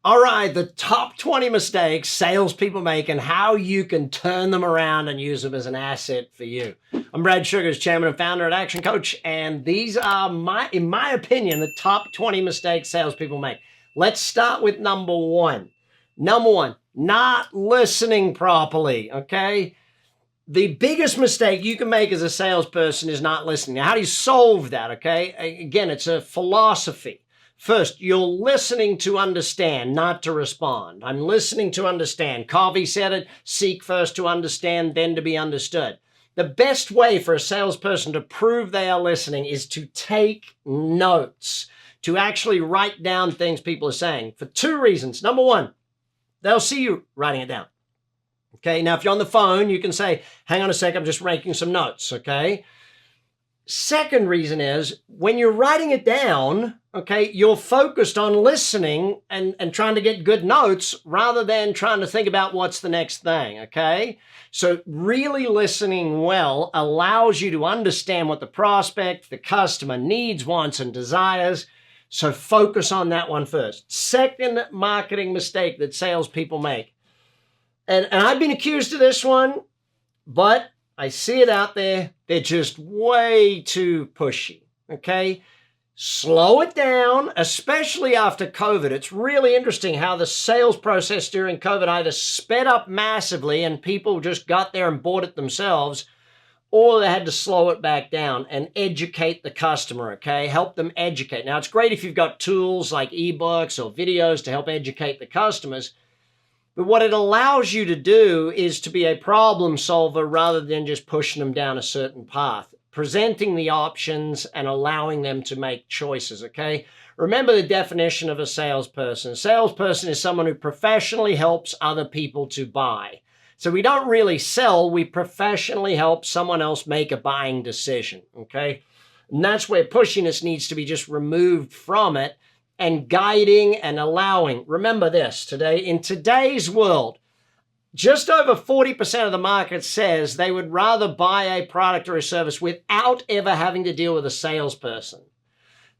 All right, the top 20 mistakes salespeople make and how you can turn them around and use them as an asset for you. I'm Brad Sugars, chairman and founder at Action Coach, and these are, in my opinion, the top 20 mistakes salespeople make. Let's start with number one. Number one, not listening properly, okay? The biggest mistake you can make as a salesperson is not listening. Now, how do you solve that, okay? Again, it's a philosophy. First, you're listening to understand, not to respond. I'm listening to understand. Covey said it, seek first to understand, then to be understood. The best way for a salesperson to prove they are listening is to take notes, to actually write down things people are saying for two reasons. Number one, they'll see you writing it down. Okay, now if you're on the phone, you can say, hang on a sec, I'm just making some notes, okay? Second reason is when you're writing it down, okay, you're focused on listening and trying to get good notes rather than trying to think about what's the next thing, okay? So really listening well allows you to understand what the prospect, the customer needs, wants, and desires. So focus on that one first. Second marketing mistake that salespeople make. And I've been accused of this one, but I see it out there. They're just way too pushy, okay? Slow it down, especially after COVID. It's really interesting how the sales process during COVID either sped up massively and people just got there and bought it themselves, or they had to slow it back down and educate the customer, okay? Help them educate. Now, it's great if you've got tools like ebooks or videos to help educate the customers, but what it allows you to do is to be a problem solver rather than just pushing them down a certain path, presenting the options and allowing them to make choices, okay? Remember the definition of a salesperson. A salesperson is someone who professionally helps other people to buy. So we don't really sell, we professionally help someone else make a buying decision, okay? And that's where pushiness needs to be just removed from it, and guiding and allowing. Remember this, in today's world, just over 40% of the market says they would rather buy a product or a service without ever having to deal with a salesperson.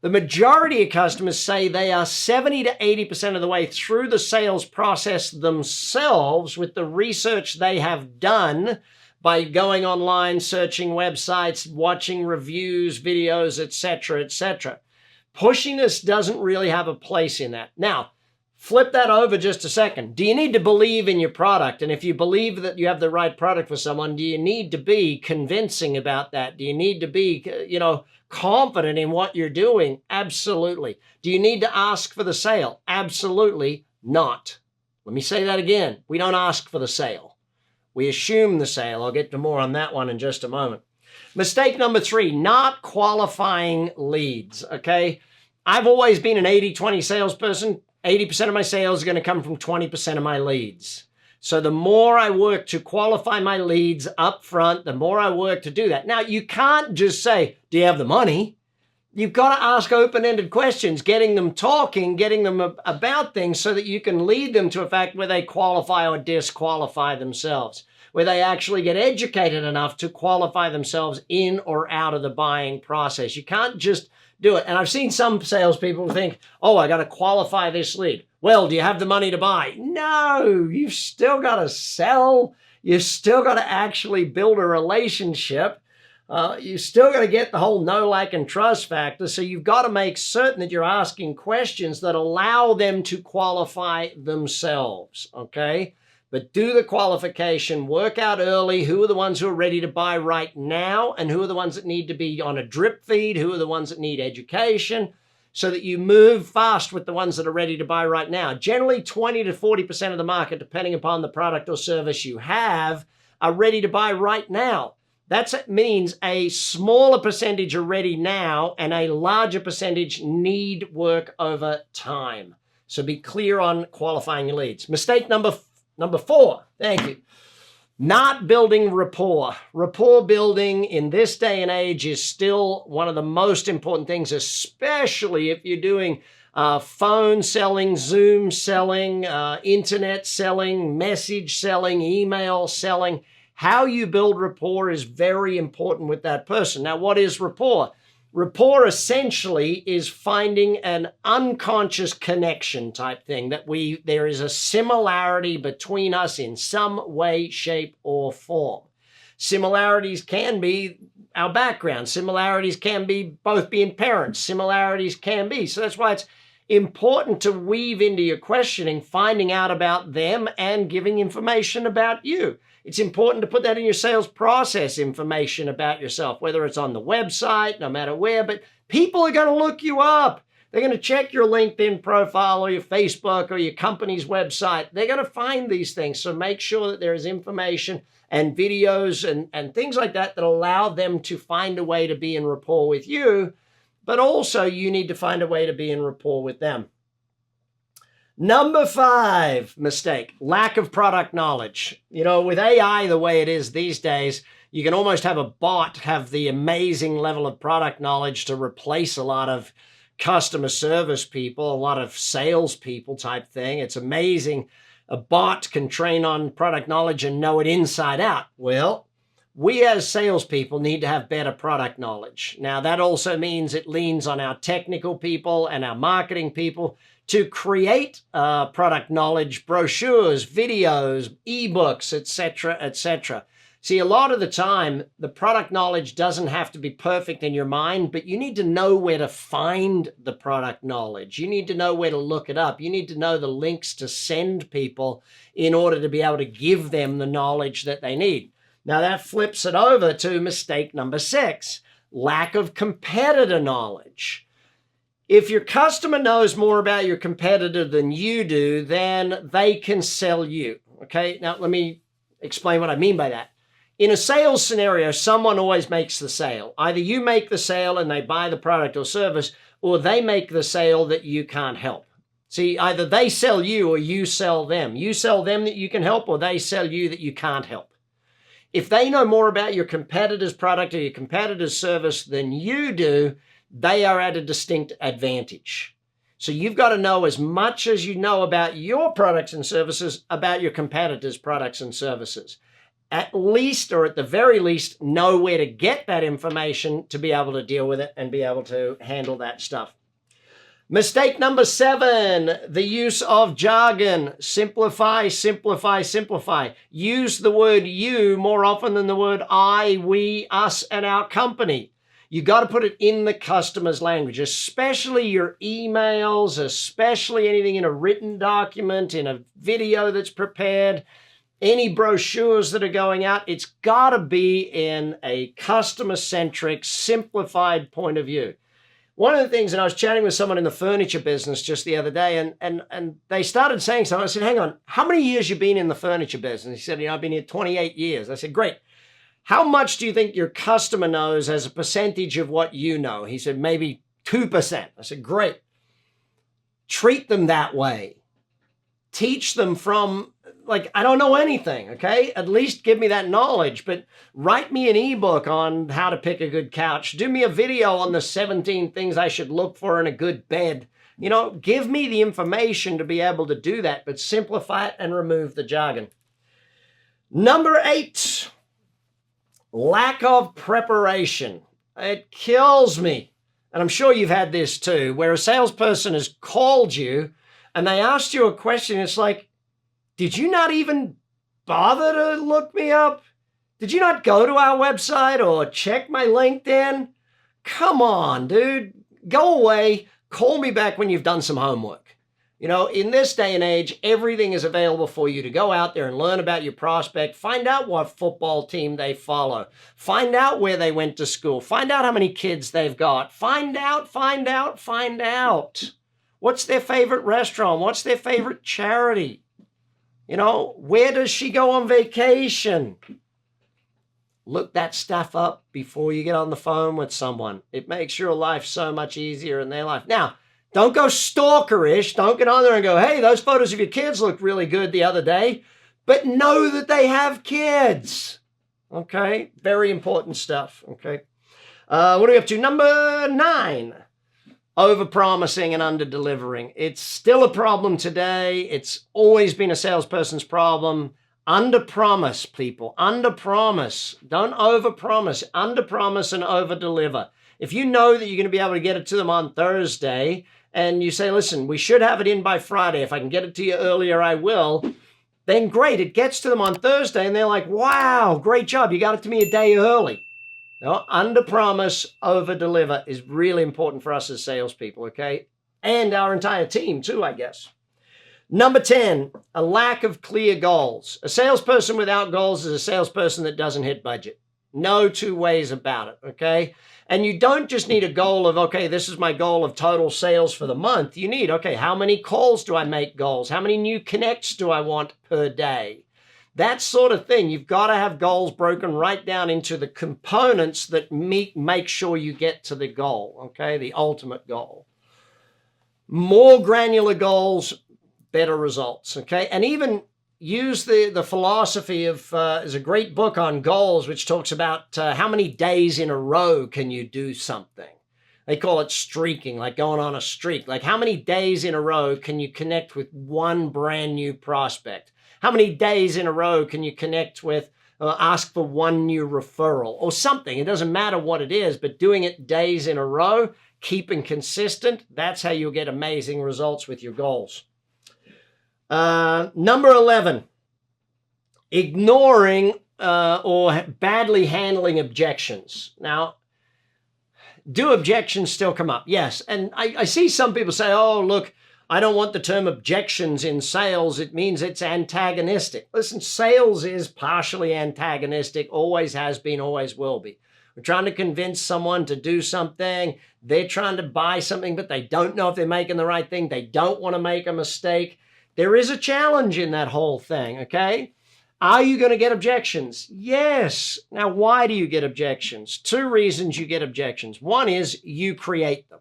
The majority of customers say they are 70 to 80% of the way through the sales process themselves with the research they have done by going online, searching websites, watching reviews, videos, etc., etc. Pushiness doesn't really have a place in that. Now, flip that over just a second. Do you need to believe in your product? And if you believe that you have the right product for someone, do you need to be convincing about that? Do you need to be, confident in what you're doing? Absolutely. Do you need to ask for the sale? Absolutely not. Let me say that again. We don't ask for the sale. We assume the sale. I'll get to more on that one in just a moment. Mistake number three, not qualifying leads, okay? I've always been an 80-20 salesperson. 80% of my sales are going to come from 20% of my leads. So the more I work to qualify my leads up front, the more I work to do that. Now, you can't just say, do you have the money? You've got to ask open-ended questions, getting them talking, getting them about things so that you can lead them to a fact where they qualify or disqualify themselves, where they actually get educated enough to qualify themselves in or out of the buying process. You can't just do it. And I've seen some salespeople think, oh, I got to qualify this lead. Well, do you have the money to buy? No, you've still got to sell. You've still got to actually build a relationship. You still got to get the whole know, like, and trust factor. So you've got to make certain that you're asking questions that allow them to qualify themselves, okay? But do the qualification, work out early who are the ones who are ready to buy right now and who are the ones that need to be on a drip feed, who are the ones that need education, so that you move fast with the ones that are ready to buy right now. Generally, 20 to 40% of the market, depending upon the product or service you have, are ready to buy right now. That means a smaller percentage are ready now and a larger percentage need work over time. So be clear on qualifying your leads. Mistake number four, thank you. Not building rapport. Rapport building in this day and age is still one of the most important things, especially if you're doing phone selling, Zoom selling, internet selling, message selling, email selling. How you build rapport is very important with that person. Now, what is rapport? Rapport essentially is finding an unconscious connection type thing, that there is a similarity between us in some way, shape, or form. Similarities can be our background. Similarities can be both being parents. Similarities can be. So that's why it's important to weave into your questioning, finding out about them and giving information about you. It's important to put that in your sales process, information about yourself, whether it's on the website, no matter where, but people are going to look you up. They're going to check your LinkedIn profile or your Facebook or your company's website. They're going to find these things. So make sure that there is information and videos and things like that that allow them to find a way to be in rapport with you, but also you need to find a way to be in rapport with them. Number 5 mistake, lack of product knowledge. You know, with AI the way it is these days, you can almost have a bot have the amazing level of product knowledge to replace a lot of customer service people, a lot of sales people type thing. It's amazing. A bot can train on product knowledge and know it inside out. Well, we as salespeople need to have better product knowledge. Now, that also means it leans on our technical people and our marketing people to create product knowledge brochures, videos, ebooks, etc., etc. See, a lot of the time, the product knowledge doesn't have to be perfect in your mind, but you need to know where to find the product knowledge. You need to know where to look it up. You need to know the links to send people in order to be able to give them the knowledge that they need. Now, that flips it over to mistake number 6, lack of competitor knowledge. If your customer knows more about your competitor than you do, then they can sell you. Okay, now let me explain what I mean by that. In a sales scenario, someone always makes the sale. Either you make the sale and they buy the product or service, or they make the sale that you can't help. See, either they sell you or you sell them. You sell them that you can help, or they sell you that you can't help. If they know more about your competitor's product or your competitor's service than you do, they are at a distinct advantage. So you've got to know as much as you know about your products and services about your competitors' products and services. At least, or at the very least, know where to get that information to be able to deal with it and be able to handle that stuff. Mistake number 7, the use of jargon. Simplify, simplify, simplify. Use the word you more often than the word I, we, us, and our company. You got to put it in the customer's language, especially your emails, especially anything in a written document, in a video that's prepared, any brochures that are going out. It's got to be in a customer-centric, simplified point of view. One of the things, and I was chatting with someone in the furniture business just the other day, and they started saying something. I said, hang on, how many years you been in the furniture business? He said, I've been here 28 years. I said, great. How much do you think your customer knows as a percentage of what you know? He said, maybe 2%. I said, great. Treat them that way. Teach them from, like, I don't know anything, okay? At least give me that knowledge, but write me an ebook on how to pick a good couch. Do me a video on the 17 things I should look for in a good bed. You know, give me the information to be able to do that, but simplify it and remove the jargon. Number 8. Lack of preparation. It kills me. And I'm sure you've had this too, where a salesperson has called you and they asked you a question. It's like, did you not even bother to look me up? Did you not go to our website or check my LinkedIn? Come on, dude. Go away. Call me back when you've done some homework. You know, in this day and age, everything is available for you to go out there and learn about your prospect, find out what football team they follow, find out where they went to school, find out how many kids they've got, find out. What's their favorite restaurant? What's their favorite charity? You know, where does she go on vacation? Look that stuff up before you get on the phone with someone. It makes your life so much easier in their life. Now, don't go stalkerish. Don't get on there and go, hey, those photos of your kids look really good the other day. But know that they have kids. Okay? Very important stuff. Okay? What are we up to? Number 9. Overpromising and underdelivering. It's still a problem today. It's always been a salesperson's problem. Underpromise, people. Underpromise. Don't overpromise. Underpromise and overdeliver. If you know that you're going to be able to get it to them on Thursday, and you say, listen, we should have it in by Friday. If I can get it to you earlier, I will. Then great, it gets to them on Thursday, and they're like, wow, great job. You got it to me a day early. No, under promise, over deliver is really important for us as salespeople, okay? And our entire team too, I guess. Number 10, a lack of clear goals. A salesperson without goals is a salesperson that doesn't hit budget. No two ways about it, okay? And you don't just need a goal of, okay, this is my goal of total sales for the month. You need, okay, how many calls do I make goals? How many new connects do I want per day? That sort of thing. You've got to have goals broken right down into the components that make sure you get to the goal, okay, the ultimate goal. More granular goals, better results, okay? And even use the philosophy of, there's a great book on goals which talks about how many days in a row can you do something. They call it streaking, like going on a streak. Like how many days in a row can you connect with one brand new prospect? How many days in a row can you connect with, ask for one new referral or something? It doesn't matter what it is, but doing it days in a row, keeping consistent, that's how you'll get amazing results with your goals. Number 11, ignoring or badly handling objections. Now, do objections still come up? Yes. And I see some people say, oh, look, I don't want the term objections in sales. It means it's antagonistic. Listen, sales is partially antagonistic, always has been, always will be. We're trying to convince someone to do something. They're trying to buy something, but they don't know if they're making the right thing. They don't want to make a mistake. There is a challenge in that whole thing, okay? Are you going to get objections? Yes. Now, why do you get objections? Two reasons you get objections. One is you create them.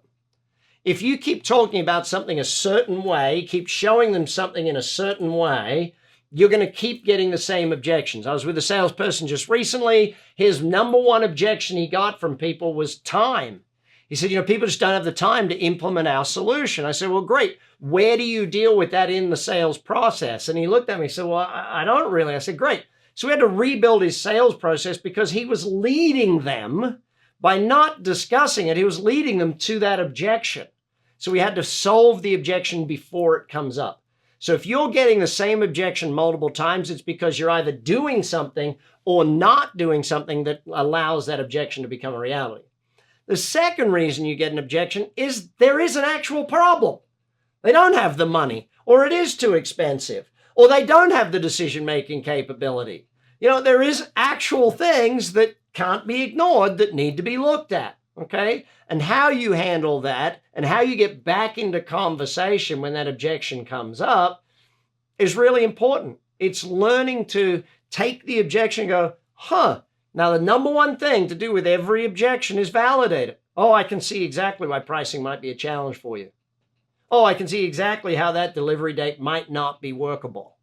If you keep talking about something a certain way, keep showing them something in a certain way, you're going to keep getting the same objections. I was with a salesperson just recently. His number one objection he got from people was time. He said, people just don't have the time to implement our solution. I said, well, great. Where do you deal with that in the sales process? And he looked at me and said, well, I don't really. I said, great. So we had to rebuild his sales process because he was leading them by not discussing it. He was leading them to that objection. So we had to solve the objection before it comes up. So if you're getting the same objection multiple times, it's because you're either doing something or not doing something that allows that objection to become a reality. The second reason you get an objection is there is an actual problem. They don't have the money, or it is too expensive, or they don't have the decision-making capability. There is actual things that can't be ignored that need to be looked at, okay? And how you handle that and how you get back into conversation when that objection comes up is really important. It's learning to take the objection and go, now the number one thing to do with every objection is validate it. Oh, I can see exactly why pricing might be a challenge for you. Oh, I can see exactly how that delivery date might not be workable.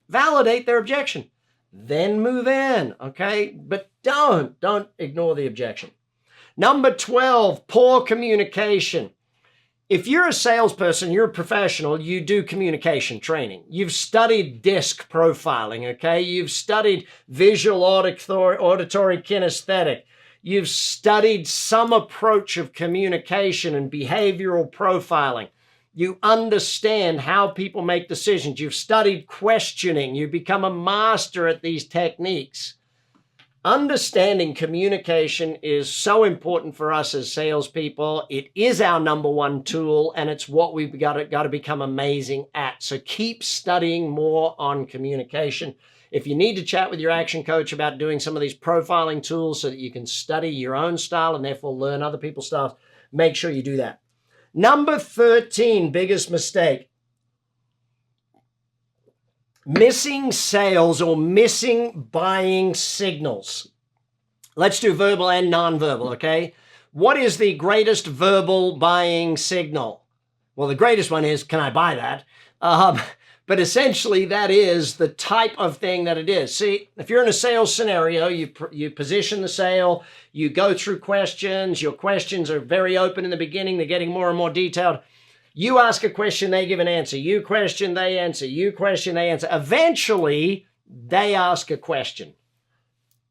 Validate their objection, then move in, okay? But don't ignore the objection. Number 12, poor communication. If you're a salesperson, you're a professional, you do communication training. You've studied disc profiling, okay? You've studied visual, auditory kinesthetic. You've studied some approach of communication and behavioral profiling. You understand how people make decisions. You've studied questioning. You've become a master at these techniques. Understanding communication is so important for us as salespeople. It is our number one tool, and it's what we've got to become amazing at. So keep studying more on communication. If you need to chat with your action coach about doing some of these profiling tools so that you can study your own style and therefore learn other people's styles, make sure you do that. Number 13, biggest mistake. Missing sales or missing buying signals. Let's do verbal and nonverbal, okay? What is the greatest verbal buying signal? Well, the greatest one is, can I buy that? But essentially, that is the type of thing that it is. See, if you're in a sales scenario, you position the sale, you go through questions, your questions are very open in the beginning, they're getting more and more detailed. You ask a question, they give an answer. You question, they answer. You question, they answer. Eventually, they ask a question.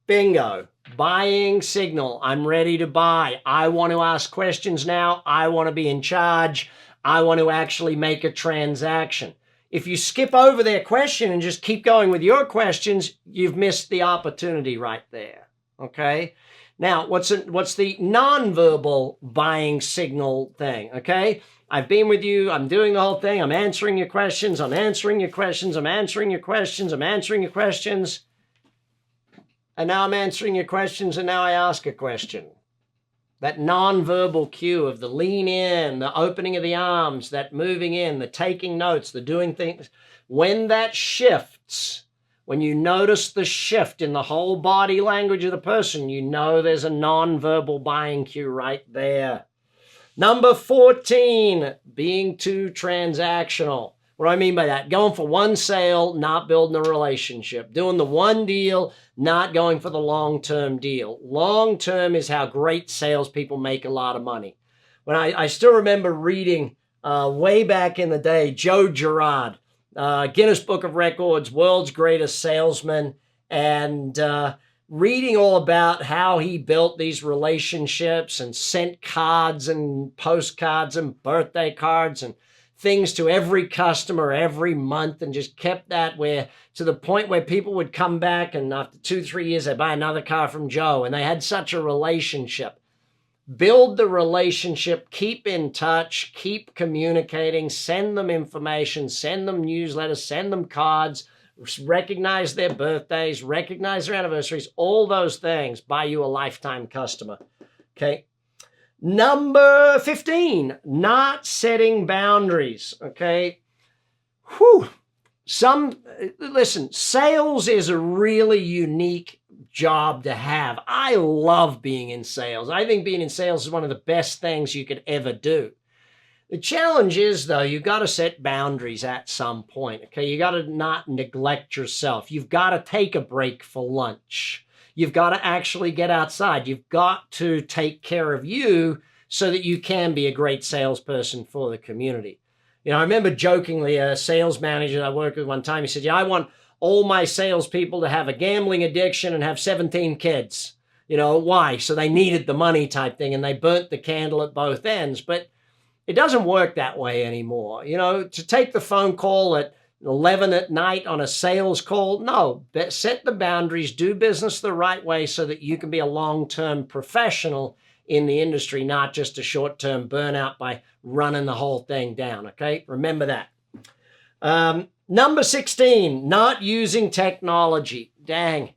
Bingo. Buying signal. I'm ready to buy. I want to ask questions now. I want to be in charge. I want to actually make a transaction. If you skip over their question and just keep going with your questions, you've missed the opportunity right there. Okay? Now, what's the nonverbal buying signal thing? Okay? I've been with you. I'm doing the whole thing. I'm answering your questions. I'm answering your questions. I'm answering your questions. I'm answering your questions. And now I'm answering your questions, and now I ask a question. That nonverbal cue of the lean in, the opening of the arms, that moving in, the taking notes, the doing things. When that shifts, when you notice the shift in the whole body language of the person, you know there's a nonverbal buying cue right there. Number 14, being too transactional. What do I mean by that? Going for one sale, not building a relationship. Doing the one deal, not going for the long-term deal. Long-term is how great salespeople make a lot of money. When I still remember reading way back in the day, Joe Girard, Guinness Book of Records, world's greatest salesman, and reading all about how he built these relationships and sent cards and postcards and birthday cards and things to every customer every month, and just kept that where to the point where people would come back and after 2-3 years they'd buy another car from Joe, and they had such a relationship. Build the relationship, keep in touch, keep communicating, send them information, send them newsletters, send them cards, recognize their birthdays, recognize their anniversaries. All those things buy you a lifetime customer. Okay. Number 15, not setting boundaries, okay? Listen, sales is a really unique job to have. I love being in sales. I think being in sales is one of the best things you could ever do. The challenge is, though, you've got to set boundaries at some point, okay? You got to not neglect yourself. You've got to take a break for lunch. You've got to actually get outside. You've got to take care of you so that you can be a great salesperson for the community. You know, I remember jokingly a sales manager I worked with one time, he said, yeah, I want all my salespeople to have a gambling addiction and have 17 kids. You know, why? So they needed the money type thing, and they burnt the candle at both ends. But it doesn't work that way anymore. You know, to take the phone call at 11 at night on a sales call. No, set the boundaries, do business the right way so that you can be a long-term professional in the industry, not just a short-term burnout by running the whole thing down, okay? Remember that. Number 16, not using technology. Dang.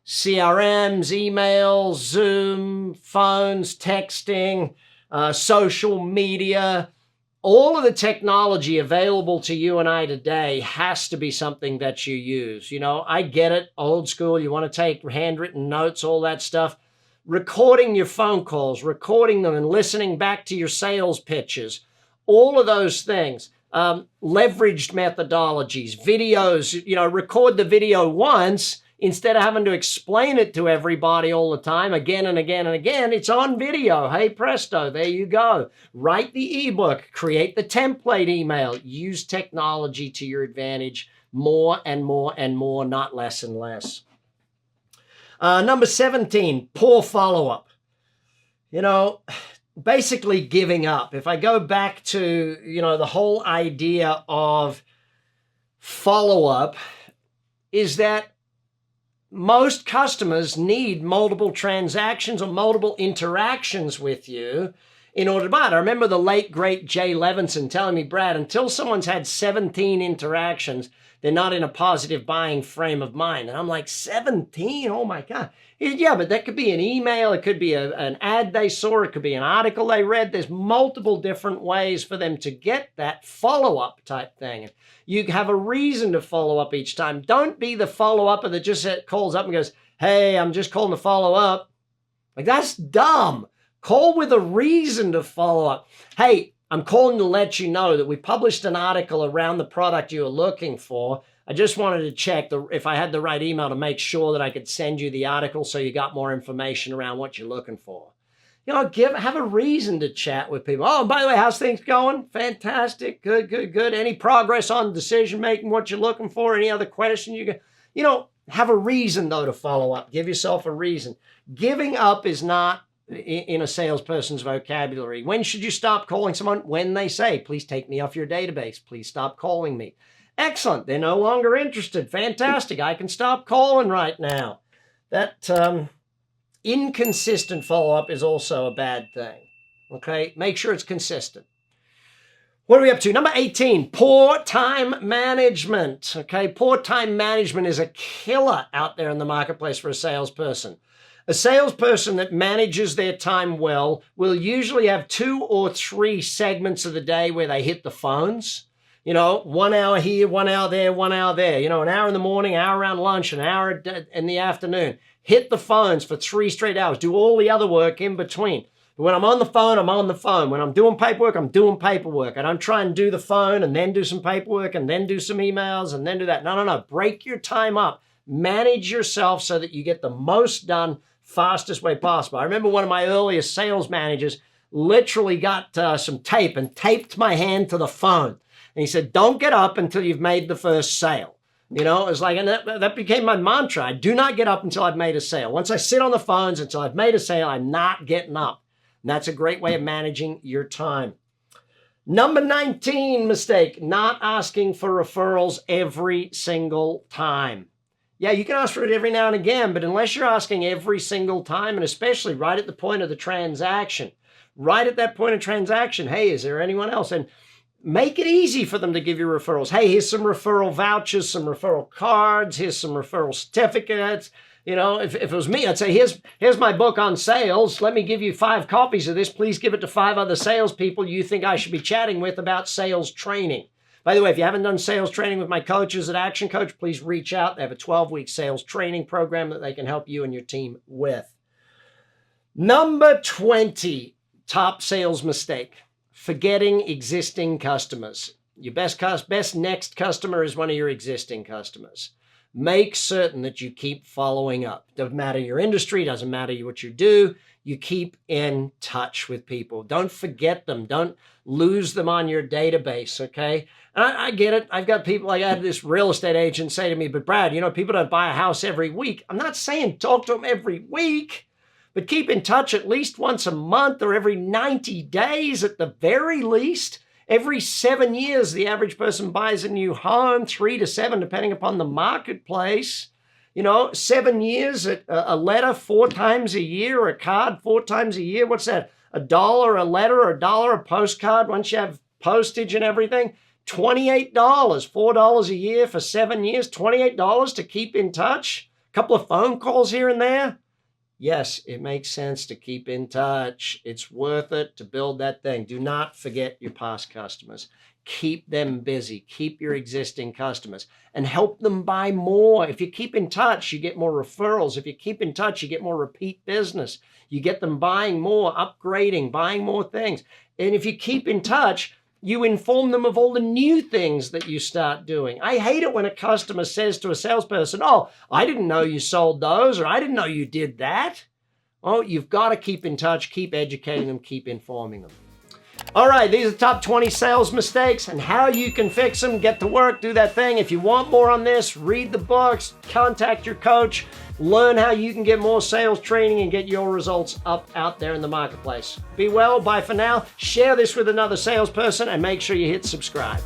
CRMs, emails, Zoom, phones, texting, social media. All of the technology available to you and I today has to be something that you use. You know, I get it, old school, you want to take handwritten notes, all that stuff. Recording your phone calls, recording them and listening back to your sales pitches, all of those things. Leveraged methodologies, videos, you know, record the video once instead of having to explain it to everybody all the time again and again and again. It's on video. Hey, presto, there you go. Write the ebook, create the template email, use technology to your advantage more and more and more, not less and less. Number 17, poor follow-up. You know, basically giving up. If I go back to, you know, the whole idea of follow-up is that most customers need multiple transactions or multiple interactions with you in order to buy it. I remember the late, great Jay Levinson telling me, Brad, until someone's had 17 interactions, they're not in a positive buying frame of mind. And I'm like, 17? Oh my God. Yeah, but that could be an email. It could be an ad they saw. It could be an article they read. There's multiple different ways for them to get that follow-up type thing. You have a reason to follow up each time. Don't be the follow-upper that just calls up and goes, hey, I'm just calling to follow up. Like, that's dumb. Call with a reason to follow up. Hey, I'm calling to let you know that we published an article around the product you were looking for. I just wanted to check if I had the right email to make sure that I could send you the article so you got more information around what you're looking for. You know, have a reason to chat with people. Oh, by the way, how's things going? Fantastic. Good, good, good. Any progress on decision making, what you're looking for? Any other question you got? You know, Have a reason, though, to follow up. Give yourself a reason. Giving up is not in a salesperson's vocabulary. When should you stop calling someone? When they say, please take me off your database. Please stop calling me. Excellent. They're no longer interested. Fantastic. I can stop calling right now. That inconsistent follow-up is also a bad thing. Okay? Make sure it's consistent. What are we up to? Number 18, poor time management. Okay, poor time management is a killer out there in the marketplace for a salesperson. A salesperson that manages their time well will usually have 2 or 3 segments of the day where they hit the phones. 1 hour here, 1 hour there, 1 hour there. An hour in the morning, hour around lunch, an hour in the afternoon. Hit the phones for 3 straight hours. Do all the other work in between. When I'm on the phone, I'm on the phone. When I'm doing paperwork, I'm doing paperwork. I don't try and do the phone and then do some paperwork and then do some emails and then do that. No. Break your time up. Manage yourself so that you get the most done fastest way possible. I remember one of my earliest sales managers literally got some tape and taped my hand to the phone. And he said, don't get up until you've made the first sale. It was like, and that became my mantra. I do not get up until I've made a sale. Once I sit on the phones until I've made a sale, I'm not getting up. And that's a great way of managing your time. Number 19 mistake, not asking for referrals every single time. Yeah, you can ask for it every now and again, but unless you're asking every single time, and especially right at the point of the transaction, right at that point of transaction, hey, is there anyone else? And make it easy for them to give you referrals. Hey, here's some referral vouchers, some referral cards, here's some referral certificates. If it was me, I'd say, here's my book on sales. Let me give you 5 copies of this. Please give it to 5 other salespeople you think I should be chatting with about sales training. By the way, if you haven't done sales training with my coaches at Action Coach, please reach out. They have a 12-week sales training program that they can help you and your team with. Number 20, top sales mistake, forgetting existing customers. Your best next customer is one of your existing customers. Make certain that you keep following up. Doesn't matter your industry, doesn't matter what you do. You keep in touch with people. Don't forget them. Don't lose them on your database, okay? And I get it. I've got people, like I had this real estate agent say to me, but Brad, people don't buy a house every week. I'm not saying talk to them every week, but keep in touch at least once a month or every 90 days at the very least. Every 7 years, the average person buys a new home, 3 to 7, depending upon the marketplace. 7 years, a letter 4 times a year, or a card 4 times a year. What's that? $1 a letter or $1 a postcard once you have postage and everything? $28, $4 a year for 7 years, $28 to keep in touch. A couple of phone calls here and there. Yes, it makes sense to keep in touch. It's worth it to build that thing. Do not forget your past customers. Keep them busy. Keep your existing customers and help them buy more. If you keep in touch, you get more referrals. If you keep in touch, you get more repeat business. You get them buying more, upgrading, buying more things. And if you keep in touch, you inform them of all the new things that you start doing. I hate it when a customer says to a salesperson, oh, I didn't know you sold those, or I didn't know you did that. Oh, you've got to keep in touch, keep educating them, keep informing them. All right, these are the top 20 sales mistakes and how you can fix them. Get to work, do that thing. If you want more on this, read the books, contact your coach, learn how you can get more sales training and get your results up out there in the marketplace. Be well, bye for now. Share this with another salesperson and make sure you hit subscribe.